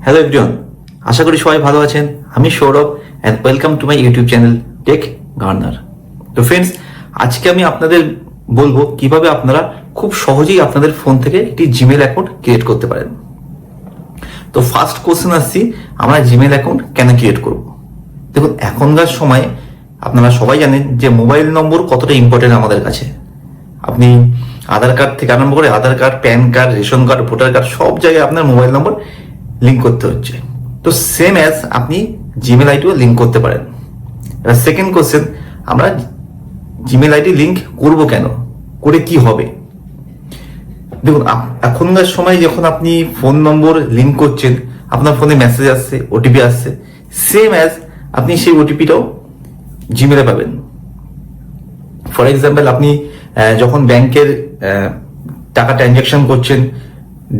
Hello everyone, আশা করি সবাই ভালো আছেন। আমি Sourav and welcome to my YouTube channel tech garner. তো ফ্রেন্ডস, আজকে আমি আপনাদের বলবো কিভাবে আপনারা খুব সহজেই আপনাদের ফোন থেকে একটি জিমেল অ্যাকাউন্ট ক্রিয়েট করতে পারেন। তো ফার্স্ট কোশ্চেন আসছি, আমরা জিমেল অ্যাকাউন্ট কেন ক্রিয়েট করব? দেখুন, এখনকার সময়ে আপনারা সবাই জানেন যে মোবাইল নম্বর কতটা ইম্পর্টেন্ট আমাদের কাছে। আপনি আধার কার্ড থেকে আরম্ভ করে Aadhaar card, PAN card, ration card, voter card, সব জায়গায় আপনার মোবাইল নম্বর লিঙ্ক করতে হচ্ছে। তো সেম অ্যাজ আপনি জিমেল আইডিও লিঙ্ক করতে পারেন। এবার সেকেন্ড কোশ্চেন, আমরা জিমেল আইডি লিঙ্ক করব কেন, করে কি হবে? দেখুন, এখনকার সময় যখন আপনি ফোন নম্বর লিঙ্ক করছেন, আপনার ফোনে মেসেজ আসছে, ওটিপি আসছে, সেম অ্যাজ আপনি সেই ওটিপিটাও জিমেলে পাবেন। ফর এক্সাম্পল, আপনি যখন ব্যাংকের টাকা ট্রানজাকশন করছেন,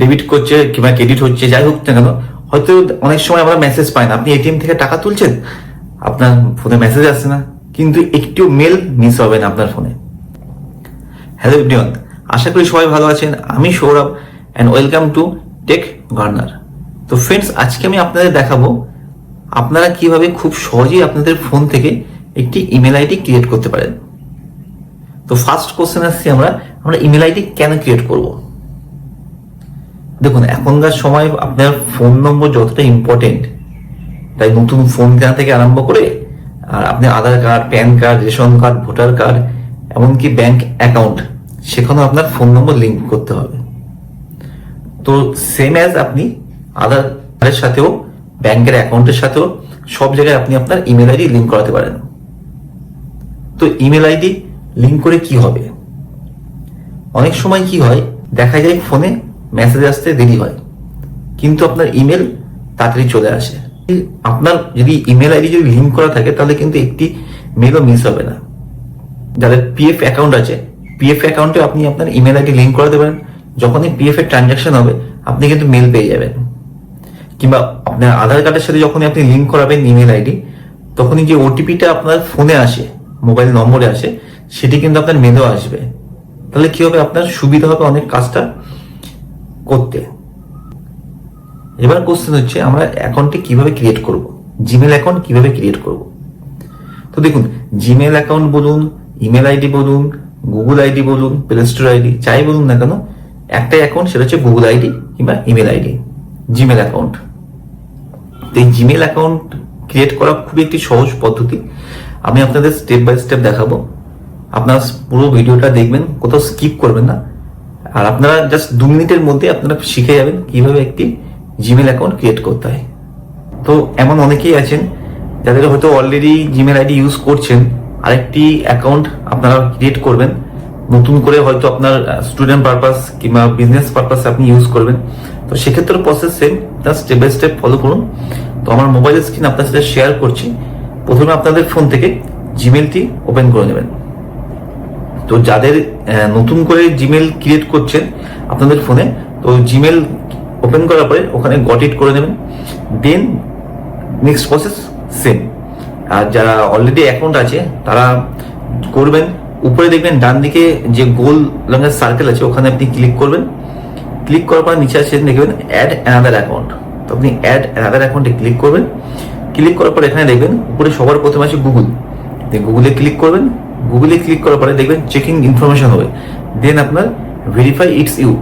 ডেবিট করছে কিংবা ক্রেডিট হচ্ছে, যাই হোক না কেন, হয়তো অনেক সময় আমরা মেসেজ পাই না। আপনি এটিএম থেকে টাকা তুলছেন, আপনার ফোনে মেসেজ আসছে না, কিন্তু একটিও মেল মিস হবে না আপনার ফোনে। হ্যালো এভরিওয়ান, আশা করি সবাই ভালো আছেন। আমি Sourav and welcome to tech garner. তো ফ্রেন্ডস, আজকে আমি আপনাদের দেখাবো আপনারা কিভাবে খুব সহজেই আপনাদের ফোন থেকে একটি ইমেল আইডি ক্রিয়েট করতে পারেন। তো ফার্স্ট কোশ্চেন আসছি, আমরা ইমেল আইডি কেন ক্রিয়েট করব? দেখুন, এখনকার সময় আপনার ফোন নম্বর যতটা ইম্পর্টেন্ট, তাই নতুন ফোন কেনা থেকে আরম্ভ করে আর আপনি Aadhaar card, PAN card, ration card, voter card, এমনকি ব্যাংক অ্যাকাউন্ট, সেখানেও আপনার ফোন নম্বর লিঙ্ক করতে হবে। তো সেম অ্যাজ আপনি আধারের সাথেও, ব্যাংকের অ্যাকাউন্টের সাথেও সব জায়গায় আপনি আপনার ইমেল আইডি লিঙ্ক করাতে পারেন। তো ইমেল আইডি লিঙ্ক করে কি হবে? অনেক সময় কি হয়, দেখা যায় ফোনে মেসেজ আসতে দেরি হয়, কিন্তু আপনার ইমেল তাড়াতাড়ি চলে আসে। আপনার যদি ইমেল আইডি যদি লিঙ্ক করা থাকে, তাহলে কিন্তু একটি মেলও মিস হবে না। যাদের পিএফ অ্যাকাউন্ট আছে, পিএফ অ্যাকাউন্টে আপনি আপনার ইমেল আইডি লিঙ্ক করাতে পারেন। যখনই পিএফ এর ট্রানজাকশন হবে, আপনি কিন্তু মেল পেয়ে যাবেন। কিংবা আপনার আধার কার্ডের সাথে যখনই আপনি লিঙ্ক করাবেন ইমেল আইডি, তখনই যে ওটিপিটা আপনার ফোনে আসে, মোবাইল নম্বরে আসে, সেটি কিন্তু আপনার মেলেও আসবে। তাহলে কি হবে, আপনার সুবিধা হবে অনেক কাজটা করতে। এবার কোশ্চেন হচ্ছে, আমরা অ্যাকাউন্টটি কিভাবে ক্রিয়েট করব, জিমেল অ্যাকাউন্ট কিভাবে ক্রিয়েট করব? তো দেখুন, জিমেল অ্যাকাউন্ট বলুন, ইমেল আইডি বলুন, গুগল আইডি বলুন, প্লে স্টোর আইডি, যাই বলুন না কেন, একটাই অ্যাকাউন্ট, সেটা হচ্ছে গুগল আইডি কিংবা ইমেল আইডি, জিমেল অ্যাকাউন্ট। তো এই জিমেল অ্যাকাউন্ট ক্রিয়েট করা খুবই একটি সহজ পদ্ধতি। আমি আপনাদের স্টেপ বাই স্টেপ দেখাবো। আপনারা পুরো ভিডিওটা দেখবেন, কোথাও স্কিপ করবেন না। আর আপনারা জাস্ট 2 মিনিটের মধ্যে আপনারা শিখে যাবেন কিভাবে একটি জিমেল অ্যাকাউন্ট ক্রিয়েট করতে হয়। তো এমন অনেকেই আছেন যাদের হয়তো অলরেডি জিমেল আইডি ইউজ করছেন, আরেকটি অ্যাকাউন্ট আপনারা ক্রিয়েট করবেন নতুন করে, হয়তো আপনার স্টুডেন্ট পারপাস কিংবা বিজনেস পারপাস আপনি ইউজ করবেন। তো সেক্ষেত্রে process same, just step by step follow করুন। তো আমার মোবাইল স্ক্রিন আপনার সাথে শেয়ার করছি। প্রথমে আপনাদের ফোন থেকে জিমেলটি ওপেন করে নেবেন। তো যাদের নতুন করে জিমেল ক্রিয়েট করছেন আপনাদের ফোনে, তো জিমেল ওপেন করার পরে ওখানে গট ইট করে নেবেন। Then next process same. আর যারা অলরেডি অ্যাকাউন্ট আছে তারা করবেন, উপরে দেখবেন ডান দিকে যে গোল রঙের সার্কেল আছে, ওখানে আপনি ক্লিক করবেন। ক্লিক করার পর নিচে আসে দেখবেন অ্যাড অ্যানাদার অ্যাকাউন্ট। তো আপনি অ্যাড অ্যানাদার অ্যাকাউন্টে ক্লিক করবেন। ক্লিক করার পর এখানে দেখবেন উপরে সবার প্রথমে আছে গুগল। গুগলে ক্লিক করবেন। গুগলে ক্লিক করার পরে দেখবেন চেকিং ইনফরমেশন হবে। দেন আপনার ভেরিফাই ইটস ইউ,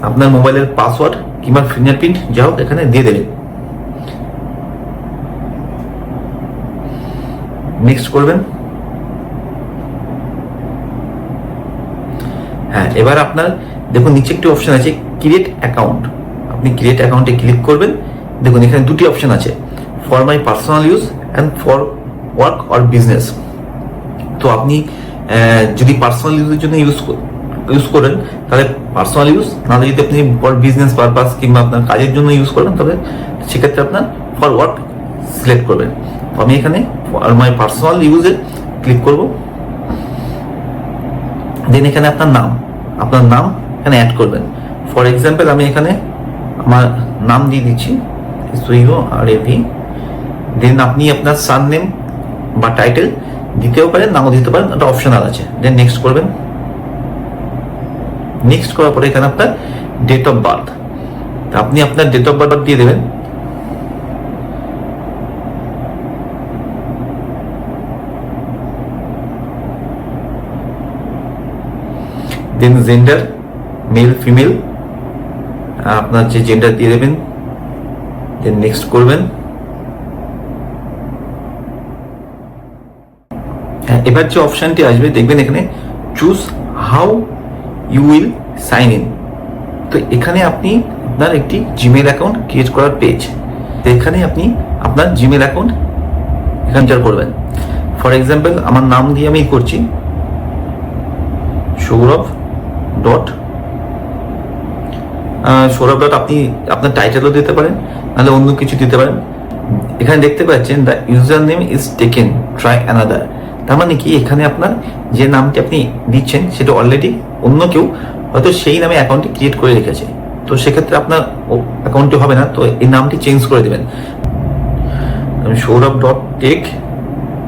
আপনার মোবাইলের পাসওয়ার্ড কিংবা ফিঙ্গারপ্রিন্ট যা হোক এখানে দিয়ে দেবেন। নেক্সট করবেন। হ্যাঁ, এবার আপনার দেখুন নিচে একটি অপশন আছে ক্রিয়েট অ্যাকাউন্ট। আপনি ক্রিয়েট অ্যাকাউন্টে ক্লিক করবেন। দেখুন এখানে দুটি অপশন আছে, for my personal use and for work or business. তো আপনি যদি পার্সোনাল ইউজের জন্য ইউজ করেন তাহলে পার্সোনাল ইউজ, নাহলে যদি আপনি ফর বিজনেস পারপাস কিংবা আপনার কাজের জন্য ইউজ করেন, তাহলে সেক্ষেত্রে আপনার ফর ওয়ার্ক সিলেক্ট করবেন। তো আমি এখানে ফর মাই পার্সোনাল ইউজে ক্লিক করব। দেন এখানে আপনার নাম এখানে অ্যাড করবেন। ফর এক্সাম্পল, আমি এখানে আমার নাম দিয়ে দিচ্ছি SOURAV। দেন আপনি আপনার সারনেম বা টাইটেল দিতেও পারেন, নাও দিতে পারেন, এটা অপশনাল আছে। দেন নেক্সট করবেন। নেক্সট করার পরে এখানে আপনার ডেট অফ বার্থ, আপনি আপনার ডেট অফ বার্থ দিয়ে দেবেন। দেন জেন্ডার, মেল ফিমেল, আপনার যে জেন্ডার দিয়ে দেবেন, দেন নেক্সট করবেন। এবার যে অপশনটি আসবে দেখবেন এখানে choose how you will sign in. তো এখানে আপনি আপনার একটি জিমেল অ্যাকাউন্ট ক্রিয়েট করার পেজ, তো এখানে আপনি আপনার জিমেল অ্যাকাউন্ট এখানে এন্টার করবেন। ফর এক্সাম্পল আমার নাম দিয়ে আমি করছি সৌরভ ডট, আপনি আপনার টাইটেলও দিতে পারেন, নাহলে অন্য কিছু দিতে পারেন। এখানে দেখতে পাচ্ছেন the user name is taken, try another. তার মানে কি এখানে আপনার যে নামটি আপনি দিচ্ছেন সেটা অলরেডি অন্য কেউ হয়তো সেই নামে অ্যাকাউন্টটি ক্রিয়েট করে রেখেছে, তো সেক্ষেত্রে আপনার অ্যাকাউন্টটি হবে না, তো এই নামটি চেঞ্জ করে দেবেন। সৌরভ ডট টেক,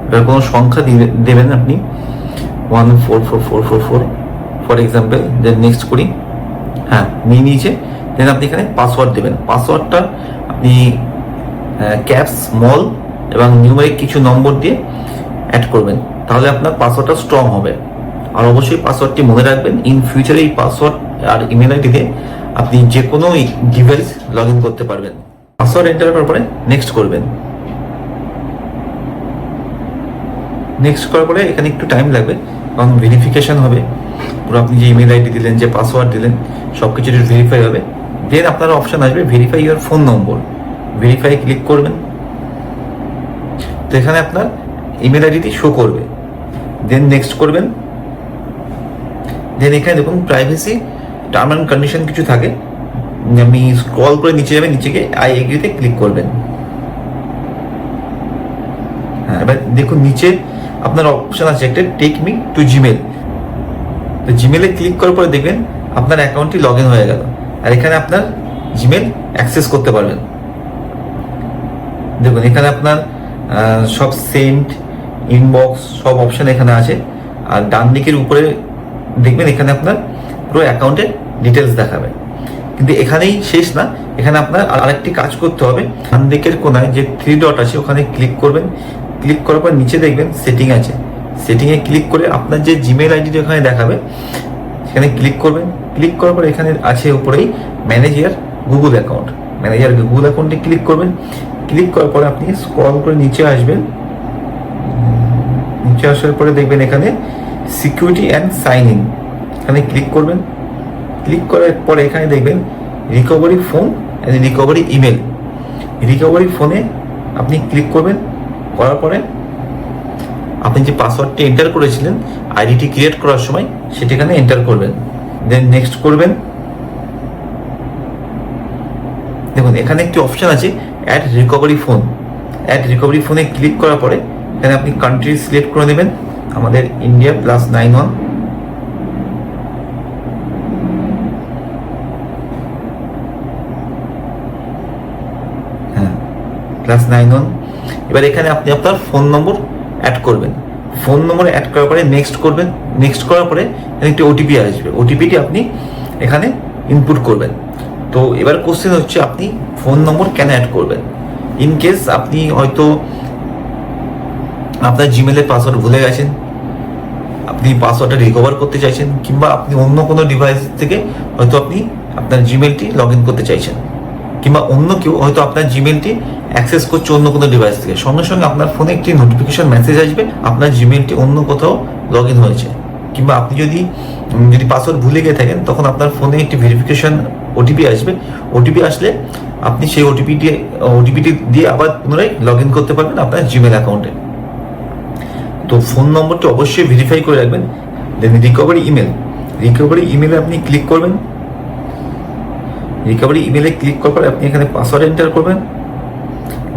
এবার কোনো সংখ্যা দেবেন আপনি 144444 ফর এক্সাম্পল, দেন নেক্সট করি। হ্যাঁ, নিয়ে নিয়েছে। দেন আপনি এখানে পাসওয়ার্ড দেবেন। পাসওয়ার্ডটা আপনি ক্যাপস, স্মল এবং নিউমেরিক কিছু নম্বর দিয়ে অ্যাড করবেন, তাহলে আপনার পাসওয়ার্ডটা স্ট্রং হবে। আর অবশ্যই পাসওয়ার্ডটি মনে রাখবেন, ইন ফিউচারে এই পাসওয়ার্ড আর ইমেল আইডি দিয়ে আপনি যে কোনো ডিভাইস লগ ইন করতে পারবেন। পাসওয়ার্ড এন্টার করার পরে নেক্সট করবেন। নেক্সট করার পরে এখানে একটু টাইম লাগবে, কারণ ভেরিফিকেশন হবে। পুরো আপনি যে ইমেল আইডি দিলেন, যে পাসওয়ার্ড দিলেন, সব কিছু ভেরিফাই হবে। দেন আপনার অপশন আসবে verify your phone number, verify click করবেন। তো এখানে আপনার ইমেল আইডিটি শো করবে, দেন নেক্সট করবেন। দেন এখানে দেখুন প্রাইভেসি টার্ম অ্যান্ড কন্ডিশন কিছু থাকে, আপনি স্ক্রল করে নিচে যাবেন, নিচে গিয়ে আই এগ্রিতে ক্লিক করবেন। হ্যাঁ, এবার দেখুন নিচে আপনার অপশন আছে একটা টেক মি টু জিমেল। তো জিমেলে ক্লিক করার পরে দেখবেন আপনার অ্যাকাউন্টটি লগ ইন হয়ে গেল, আর এখানে আপনার জিমেল অ্যাক্সেস করতে পারবেন। দেখুন এখানে আপনার সব সেন্ট, ইনবক্স সব অপশন এখানে আছে, আর ডান দিকের উপরে দেখবেন এখানে আপনার পুরো অ্যাকাউন্টের ডিটেলস দেখাবে। কিন্তু এখানেই শেষ না, এখানে আপনার আরেকটি কাজ করতে হবে। ডান দিকের কোনায় যে 3 ডট আছে ওখানে ক্লিক করবেন। ক্লিক করার পর নিচে দেখবেন সেটিং আছে, সেটিংয়ে ক্লিক করে আপনার যে জিমেল আইডিটি ওখানে দেখাবে সেখানে ক্লিক করবেন। ক্লিক করার পর এখানে আছে উপরেই ম্যানেজ ইয়ার গুগল অ্যাকাউন্ট, ম্যানেজার গুগল অ্যাকাউন্টে ক্লিক করবেন। ক্লিক করার পরে আপনি স্ক্রল করে নিচে আসবেন। নিচে আসার পরে দেখবেন এখানে সিকিউরিটি অ্যান্ড সাইন ইন, এখানে ক্লিক করবেন। ক্লিক করার পরে এখানে দেখবেন recovery phone and recovery email. Recovery ফোনে আপনি ক্লিক করবেন, করার পরে আপনি যে পাসওয়ার্ডটি এন্টার করেছিলেন আইডিটি ক্রিয়েট করার সময় সেটি এখানে এন্টার করবেন, দেন নেক্সট করবেন। দেখুন এখানে একটি অপশন আছে add recovery phone. Add recovery ফোনে ক্লিক করার পরে এখানে আপনি কান্ট্রি সিলেক্ট করে নেবেন, আমাদের ইন্ডিয়া +91। হ্যাঁ, +91। এবার এখানে আপনি আপনার ফোন নম্বর অ্যাড করবেন। ফোন নম্বর অ্যাড করার পরে নেক্সট করবেন। নেক্সট করার পরে এখানে একটি ওটিপি আসবে, ওটিপিটি আপনি এখানে ইনপুট করবেন। তো এবার কোশ্চেন হচ্ছে আপনি ফোন নম্বর কেন অ্যাড করবেন? ইন কেস আপনি হয়তো আপনার জিমেলের পাসওয়ার্ড ভুলে গেছেন, আপনি পাসওয়ার্ডটা রিকভার করতে চাইছেন, কিংবা আপনি অন্য কোনো ডিভাইস থেকে হয়তো আপনি আপনার জিমেলটি লগ ইন করতে চাইছেন, কিংবা অন্য কেউ হয়তো আপনার জিমেলটি অ্যাক্সেস করছে অন্য কোনো ডিভাইস থেকে, সঙ্গে সঙ্গে আপনার ফোনে একটি নোটিফিকেশন মেসেজ আসবে আপনার জিমেলটি অন্য কোথাও লগ ইন হয়েছে। কিংবা আপনি যদি পাসওয়ার্ড ভুলে গিয়ে থাকেন তখন আপনার ফোনে একটি ভেরিফিকেশন ওটিপি আসবে। ওটিপি আসলে আপনি সেই ওটিপিটি দিয়ে আবার পুনরায় লগ ইন করতে পারবেন আপনার জিমেল অ্যাকাউন্টে। তো ফোন নম্বরটি অবশ্যই ভেরিফাই করে রাখবেন। দেন রিকভারি ইমেলে আপনি ক্লিক করবেন। রিকভারি ইমেলে ক্লিক করার পর আপনি এখানে পাসওয়ার্ড এন্টার করবেন।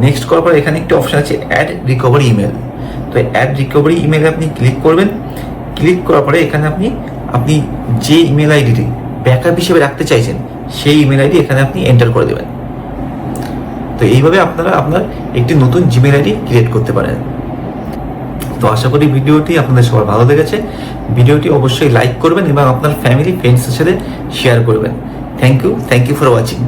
নেক্সট করার পর এখানে একটি অপশন আছে অ্যাড রিকভারি ইমেল। তো অ্যাড রিকভারি ইমেলে আপনি ক্লিক করবেন। ক্লিক করার পরে এখানে আপনি যে ইমেল আইডিটি ব্যাকআপ হিসেবে রাখতে চাইছেন সেই ইমেল আইডি এখানে আপনি এন্টার করে দেবেন। তো এইভাবে আপনারা আপনার একটি নতুন জিমেল আইডি ক্রিয়েট করতে পারেন। তো আশা করি ভিডিওটি আপনাদের সবার ভালো লেগেছে। ভিডিওটি অবশ্যই লাইক করবেন এবং আপনার ফ্যামিলি ফ্রেন্ডসের সাথে শেয়ার করবেন। Thank you for watching.